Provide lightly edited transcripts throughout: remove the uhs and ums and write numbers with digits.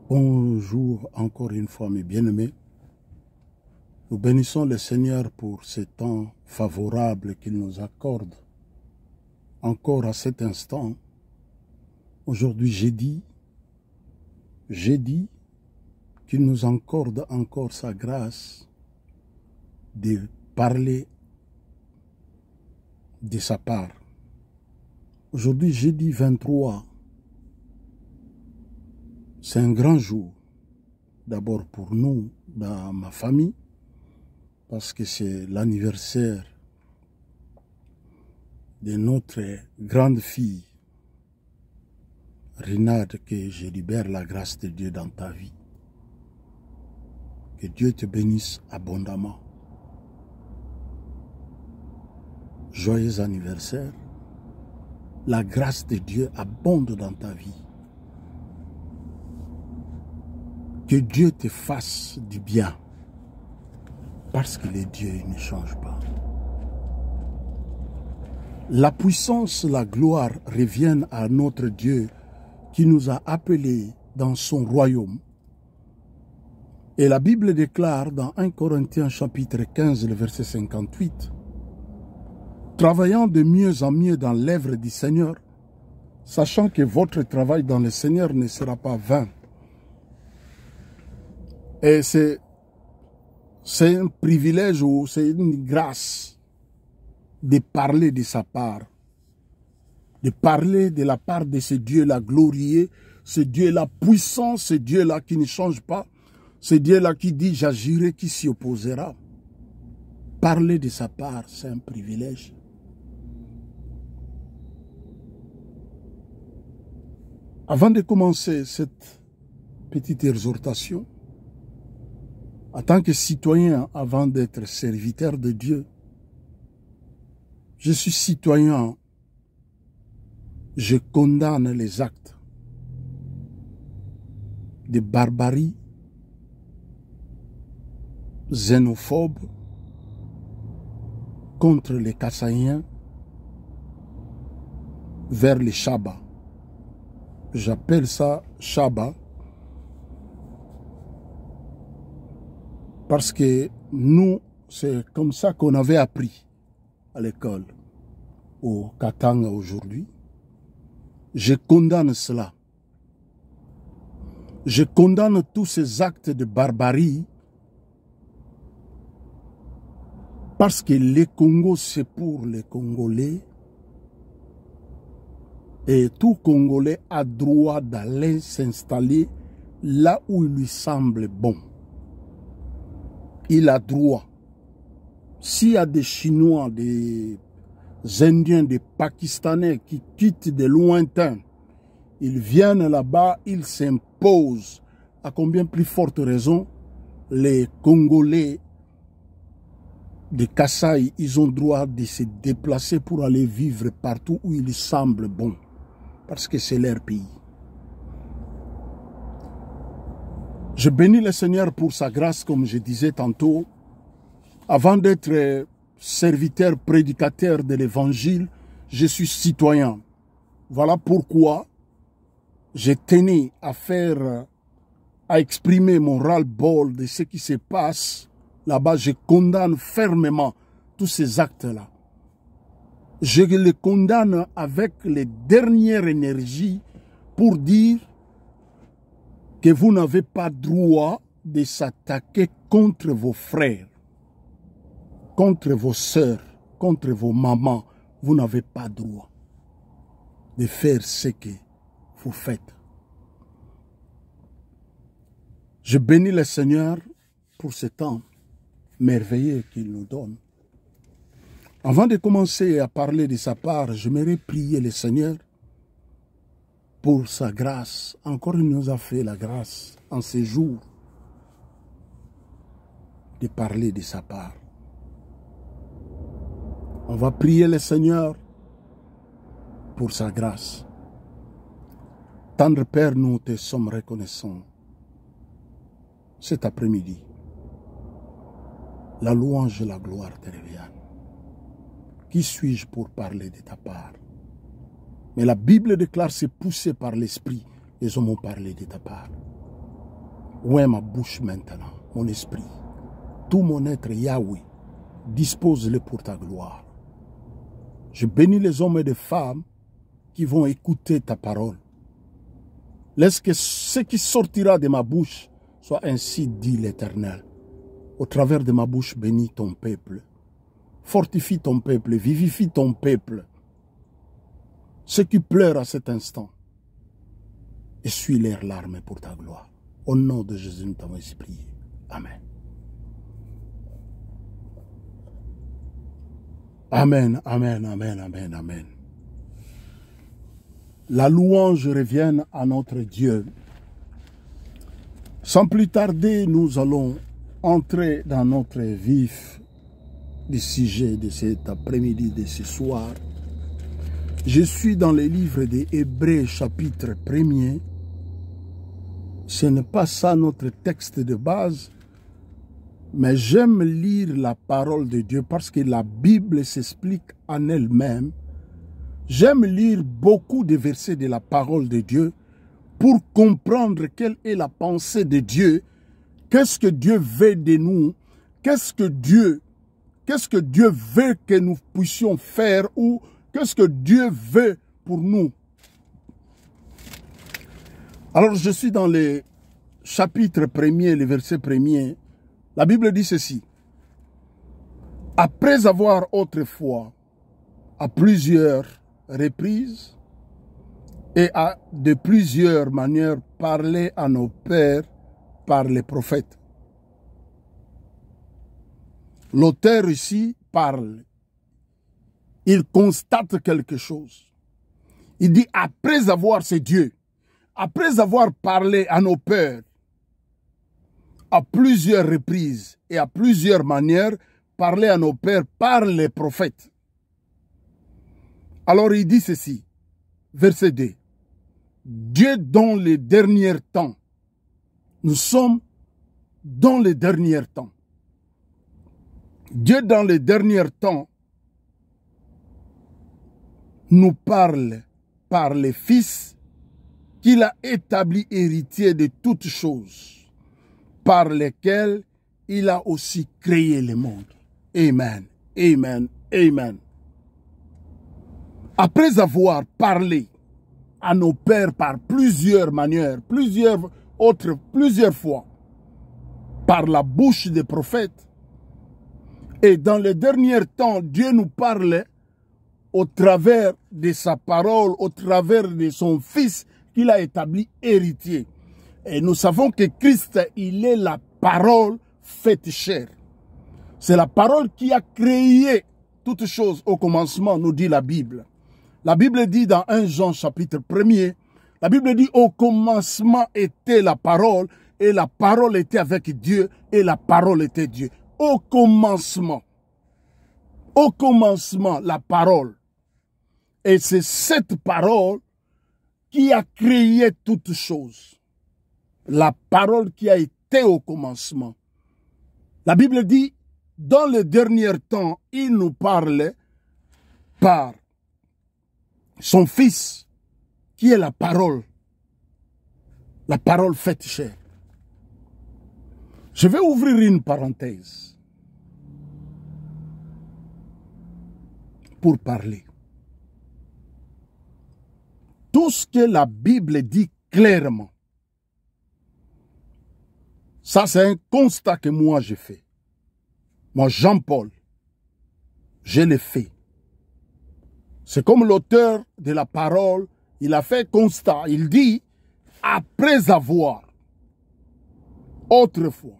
Bonjour encore une fois mes bien-aimés. Nous bénissons le Seigneur pour ce temps favorable qu'il nous accorde. Encore à cet instant, aujourd'hui jeudi, qu'il nous accorde encore sa grâce de parler de sa part. Aujourd'hui, jeudi 23, c'est un grand jour. D'abord pour nous, dans ma famille, parce que c'est l'anniversaire de notre grande fille, Renade, que je libère la grâce de Dieu dans ta vie. Que Dieu te bénisse abondamment. Joyeux anniversaire. La grâce de Dieu abonde dans ta vie. Que Dieu te fasse du bien. Parce que le Dieu ne change pas. La puissance, la gloire reviennent à notre Dieu qui nous a appelés dans son royaume. Et la Bible déclare dans 1 Corinthiens chapitre 15, le verset 58, « Travaillant de mieux en mieux dans l'œuvre du Seigneur, sachant que votre travail dans le Seigneur ne sera pas vain. » Et c'est un privilège ou c'est une grâce de parler de sa part, de parler de la part de ce Dieu-là glorieux, ce Dieu-là puissant, ce Dieu-là qui ne change pas, ce Dieu-là qui dit « j'agirai, qui s'y opposera ». Parler de sa part, c'est un privilège. Avant de commencer cette petite exhortation, en tant que citoyen, avant d'être serviteur de Dieu, je suis citoyen, je condamne les actes de barbarie, xénophobe, contre les Kassaïens, vers les Chaba. J'appelle ça Chaba, parce que nous, c'est comme ça qu'on avait appris à l'école, au Katanga aujourd'hui. Je condamne cela. Je condamne tous ces actes de barbarie parce que le Congo, c'est pour les Congolais et tout Congolais a droit d'aller s'installer là où il lui semble bon. Il a droit. S'il y a des Chinois, des Indiens, des Pakistanais qui quittent de lointains, ils viennent là-bas, ils s'imposent. À combien plus forte raison, les Congolais de Kasaï, ils ont droit de se déplacer pour aller vivre partout où il semble bon. Parce que c'est leur pays. Je bénis le Seigneur pour sa grâce, comme je disais tantôt. Avant d'être serviteur, prédicateur de l'évangile, je suis citoyen. Voilà pourquoi je tenais à exprimer mon ras-le-bol de ce qui se passe là-bas. Je condamne fermement tous ces actes-là. Je les condamne avec les dernières énergies pour dire que vous n'avez pas droit de s'attaquer contre vos frères, contre vos sœurs, contre vos mamans. Vous n'avez pas droit de faire ce que vous faites. Je bénis le Seigneur pour ce temps merveilleux qu'il nous donne. Avant de commencer à parler de sa part, j'aimerais prier le Seigneur pour sa grâce. Encore il nous a fait la grâce en ces jours de parler de sa part. On va prier le Seigneur pour sa grâce. Tendre Père, nous te sommes reconnaissants cet après-midi. La louange et la gloire te reviennent. Qui suis-je pour parler de ta part? Mais la Bible déclare, c'est poussé par l'Esprit, les hommes ont parlé de ta part. Où est ma bouche maintenant, mon esprit? Tout mon être, Yahweh, dispose-le pour ta gloire. Je bénis les hommes et les femmes qui vont écouter ta parole. Laisse que ce qui sortira de ma bouche soit ainsi dit l'Éternel. Au travers de ma bouche, bénis ton peuple. Fortifie ton peuple, vivifie ton peuple. Ceux qui pleurent à cet instant, essuie leurs larmes pour ta gloire. Au nom de Jésus, nous t'avons ainsi prié. Amen. Amen, amen, amen, amen, amen. La louange revienne à notre Dieu. Sans plus tarder, nous allons entrer dans notre vif du sujet de cet après-midi, de ce soir. Je suis dans le livre des Hébreux, chapitre 1er. Ce n'est pas ça notre texte de base, mais j'aime lire la parole de Dieu parce que la Bible s'explique en elle-même. J'aime lire beaucoup de versets de la parole de Dieu pour comprendre quelle est la pensée de Dieu, qu'est-ce que Dieu veut de nous, qu'est-ce que Dieu veut que nous puissions faire ou qu'est-ce que Dieu veut pour nous. Alors je suis dans le chapitre 1er, le verset 1er. La Bible dit ceci. Après avoir autrefois, à plusieurs reprises et de plusieurs manières parlé à nos pères par les prophètes. L'auteur ici parle. Il constate quelque chose. Il dit après avoir, c'est Dieu, après avoir parlé à nos pères à plusieurs reprises et à plusieurs manières, parlé à nos pères par les prophètes. Alors il dit ceci, verset 2. Dieu dans les derniers temps. Nous sommes dans les derniers temps. Dieu dans les derniers temps nous parle par les fils qu'il a établis héritiers de toutes choses, par lesquels il a aussi créé le monde. Amen, amen, amen. Après avoir parlé à nos pères par plusieurs manières, plusieurs fois, par la bouche des prophètes, et dans les derniers temps, Dieu nous parle au travers de sa parole, au travers de son Fils qu'il a établi héritier. Et nous savons que Christ, il est la parole faite chair. C'est la parole qui a créé toutes choses au commencement, nous dit la Bible. La Bible dit dans 1 Jean chapitre 1er, la Bible dit au commencement était la parole et la parole était avec Dieu et la parole était Dieu. Au commencement, la parole. Et c'est cette parole qui a créé toutes choses. La parole qui a été au commencement. La Bible dit, dans les derniers temps, il nous parle par son Fils, qui est la parole faite chair. Je vais ouvrir une parenthèse pour parler. Tout ce que la Bible dit clairement, ça c'est un constat que moi j'ai fait. Moi, Jean-Paul, je l'ai fait. C'est comme l'auteur de la parole, il a fait constat. Il dit, après avoir, autrefois,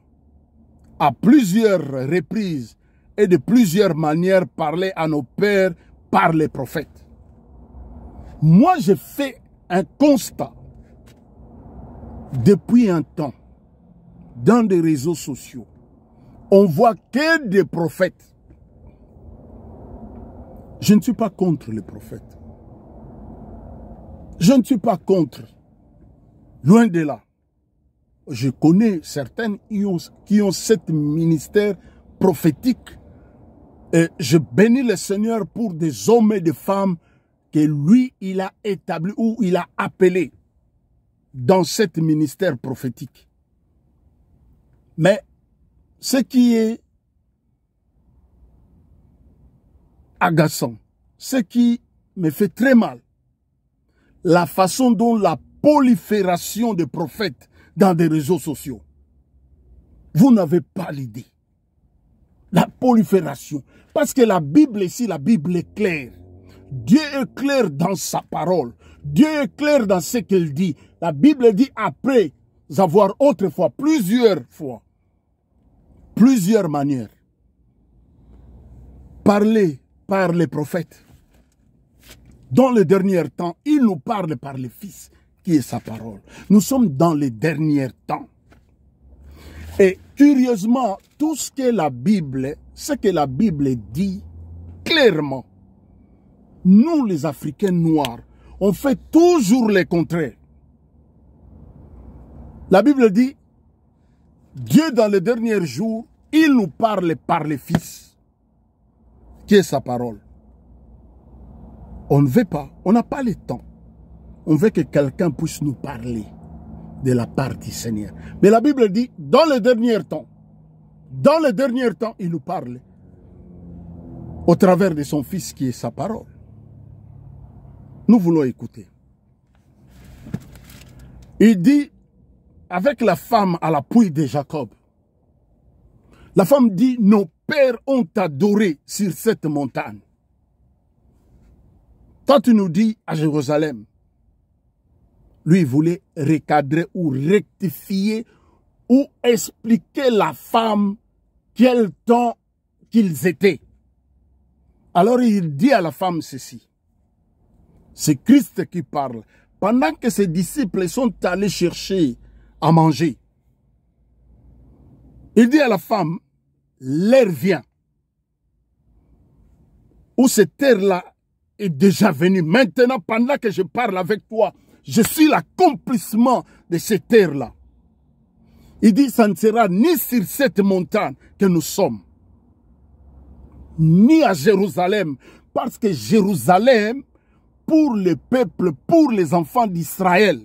à plusieurs reprises et de plusieurs manières parlé à nos pères par les prophètes. Moi, j'ai fait un constat depuis un temps dans des réseaux sociaux. On voit que des prophètes. Je ne suis pas contre les prophètes. Je ne suis pas contre. Loin de là. Je connais certaines qui ont cet ministère prophétique. Et je bénis le Seigneur pour des hommes et des femmes que lui, il a établi ou il a appelé dans cet ministère prophétique. Mais ce qui est agaçant, ce qui me fait très mal, la façon dont la prolifération des prophètes dans des réseaux sociaux. Vous n'avez pas l'idée. La prolifération. Parce que la Bible ici, la Bible est claire. Dieu est clair dans sa parole. Dieu est clair dans ce qu'il dit. La Bible dit après avoir autrefois, plusieurs fois, plusieurs manières, parlé par les prophètes. Dans les derniers temps, il nous parle par le Fils, qui est sa parole. Nous sommes dans les derniers temps. Et curieusement, tout ce que la Bible dit clairement, nous les Africains noirs, on fait toujours le contraire. La Bible dit, Dieu dans les derniers jours, il nous parle par le Fils, qui est sa parole. On ne veut pas, on n'a pas le temps. On veut que quelqu'un puisse nous parler de la part du Seigneur. Mais la Bible dit, dans les derniers temps, il nous parle au travers de son Fils qui est sa parole. Nous voulons écouter. Il dit, avec la femme à l'appui de Jacob, la femme dit, nos pères ont adoré sur cette montagne. Quand tu nous dis à Jérusalem, lui il voulait recadrer ou rectifier ou expliquer la femme quel temps qu'ils étaient. Alors il dit à la femme ceci. C'est Christ qui parle. Pendant que ses disciples sont allés chercher à manger, il dit à la femme, l'heure vient où cette terre-là est déjà venue. Maintenant, pendant que je parle avec toi, je suis l'accomplissement de cette terre-là. Il dit, ça ne sera ni sur cette montagne que nous sommes, ni à Jérusalem, parce que Jérusalem, pour le peuple, pour les enfants d'Israël,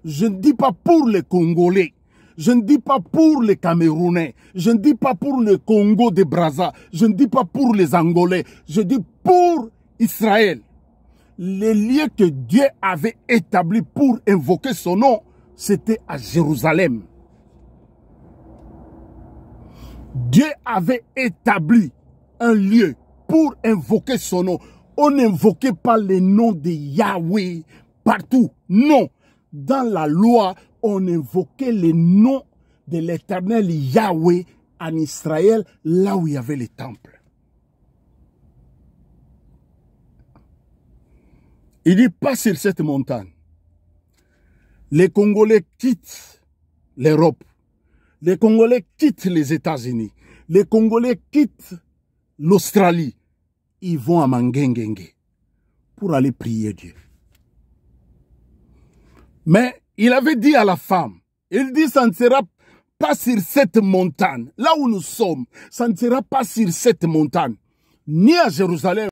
je ne dis pas pour les Congolais, je ne dis pas pour les Camerounais, je ne dis pas pour le Congo de Brazza, je ne dis pas pour les Angolais, je dis pour Israël. Les lieux que Dieu avait établis pour invoquer son nom, c'était à Jérusalem. Dieu avait établi un lieu pour invoquer son nom. On n'invoquait pas le nom de Yahweh partout. Non. Dans la loi, on invoquait le nom de l'éternel Yahweh en Israël, là où il y avait les temples. Il dit pas sur cette montagne. Les Congolais quittent l'Europe. Les Congolais quittent les États-Unis. Les Congolais quittent l'Australie. Ils vont à Mangengenge pour aller prier Dieu. Mais il avait dit à la femme, il dit ça ne sera pas sur cette montagne. Là où nous sommes, ça ne sera pas sur cette montagne. Ni à Jérusalem.